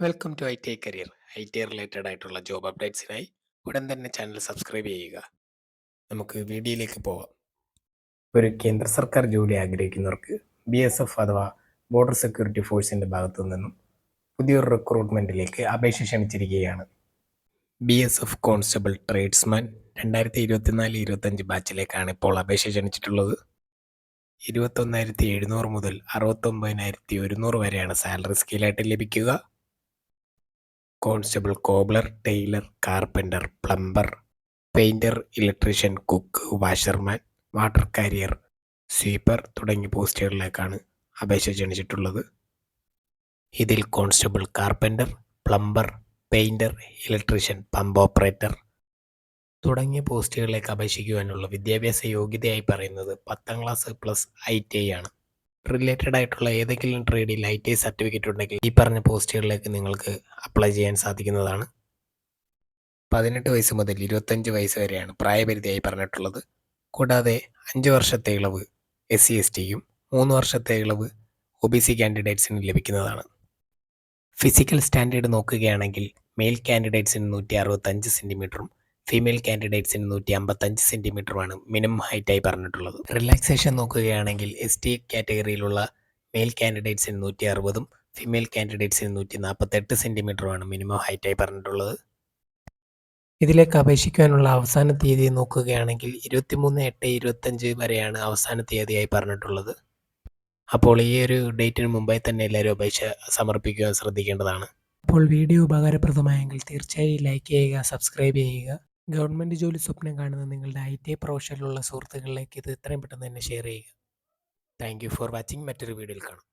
Welcome to I T I career. I T I related ആയിട്ടുള്ള job അപ്ഡേറ്റ്സിനായി ഉടൻ തന്നെ ചാനൽ സബ്സ്ക്രൈബ് ചെയ്യുക. നമുക്ക് വീഡിയോയിലേക്ക് പോവാം. ഒരു കേന്ദ്ര സർക്കാർ ജോലി ആഗ്രഹിക്കുന്നവർക്ക് BSF അഥവാ ബോർഡർ സെക്യൂരിറ്റി ഫോഴ്സിൻ്റെ ഭാഗത്തു നിന്നും പുതിയൊരു റിക്രൂട്ട്മെൻറ്റിലേക്ക് അപേക്ഷ ക്ഷണിച്ചിരിക്കുകയാണ്. BSF കോൺസ്റ്റബിൾ ട്രേഡ്സ്മാൻ 2024-25 ബാച്ചിലേക്കാണ് ഇപ്പോൾ അപേക്ഷ ക്ഷണിച്ചിട്ടുള്ളത്. 21,700 മുതൽ 69,100 വരെയാണ് സാലറി സ്കെയിലായിട്ട് ലഭിക്കുക. Constable, cobbler, tailor, carpenter, plumber, painter, electrician, cook, washerman, water carrier, sweeper തുടങ്ങിയ പോസ്റ്റുകളിലേക്കാണ് അപേക്ഷ ക്ഷണിച്ചിട്ടുള്ളത്. ഇതിൽ constable, carpenter, plumber, painter, electrician, pump operator തുടങ്ങിയ പോസ്റ്റുകളിലേക്ക് അപേക്ഷിക്കുവാനുള്ള വിദ്യാഭ്യാസ യോഗ്യതയായി പറയുന്നത് 10ാം ക്ലാസ് പ്ലസ് ITI ആണ്. റിലേറ്റഡ് ആയിട്ടുള്ള ഏതെങ്കിലും ട്രേഡിൽ ITI സർട്ടിഫിക്കറ്റ് ഉണ്ടെങ്കിൽ ഈ പറഞ്ഞ പോസ്റ്റുകളിലേക്ക് നിങ്ങൾക്ക് അപ്ലൈ ചെയ്യാൻ സാധിക്കുന്നതാണ്. 18 വയസ്സ് മുതൽ 25 വയസ്സ് വരെയാണ് പ്രായപരിധിയായി പറഞ്ഞിട്ടുള്ളത്. കൂടാതെ 5 വർഷത്തെ ഇളവ് SC/STക്കും 3 വർഷത്തെ ഇളവ് OBC കാൻഡിഡേറ്റ്സിന് ലഭിക്കുന്നതാണ്. ഫിസിക്കൽ സ്റ്റാൻഡേർഡ് നോക്കുകയാണെങ്കിൽ മെയിൽ കാൻഡിഡേറ്റ്സിന് 165 സെൻറ്റിമീറ്ററും ഫീമെയിൽ കാൻഡിഡേറ്റ്സിന് 155 സെൻറ്റിമീറ്ററുമാണ് മിനിമം ഹൈറ്റായി പറഞ്ഞിട്ടുള്ളത്. റിലാക്സേഷൻ നോക്കുകയാണെങ്കിൽ ST കാറ്റഗറിയിലുള്ള മെയിൽ കാൻഡിഡേറ്റ്സിന് 160ഉം ഫീമെയിൽ കാൻഡിഡേറ്റ്സിന് 148 സെൻറ്റിമീറ്ററുമാണ് മിനിമം ഹൈറ്റായി പറഞ്ഞിട്ടുള്ളത്. ഇതിലേക്ക് അപേക്ഷിക്കാനുള്ള അവസാന തീയതി നോക്കുകയാണെങ്കിൽ 23/8/25 വരെയാണ് അവസാന തീയതിയായി പറഞ്ഞിട്ടുള്ളത്. അപ്പോൾ ഈ ഒരു ഡേറ്റിന് മുമ്പായി തന്നെ എല്ലാവരും അപേക്ഷ സമർപ്പിക്കുവാൻ ശ്രദ്ധിക്കേണ്ടതാണ്. അപ്പോൾ വീഡിയോ ഉപകാരപ്രദമായെങ്കിൽ തീർച്ചയായും ലൈക്ക് ചെയ്യുക, സബ്സ്ക്രൈബ് ചെയ്യുക. ഗവൺമെൻറ് ജോലി സ്വപ്നം കാണുന്ന നിങ്ങളുടെ ITI പ്രൊഫഷനിലുള്ള സുഹൃത്തുക്കളിലേക്ക് ഇത് എത്രയും പെട്ടെന്ന് തന്നെ ഷെയർ ചെയ്യുക. Thank you for watching. മറ്റൊരു വീഡിയോയിൽ കാണാം.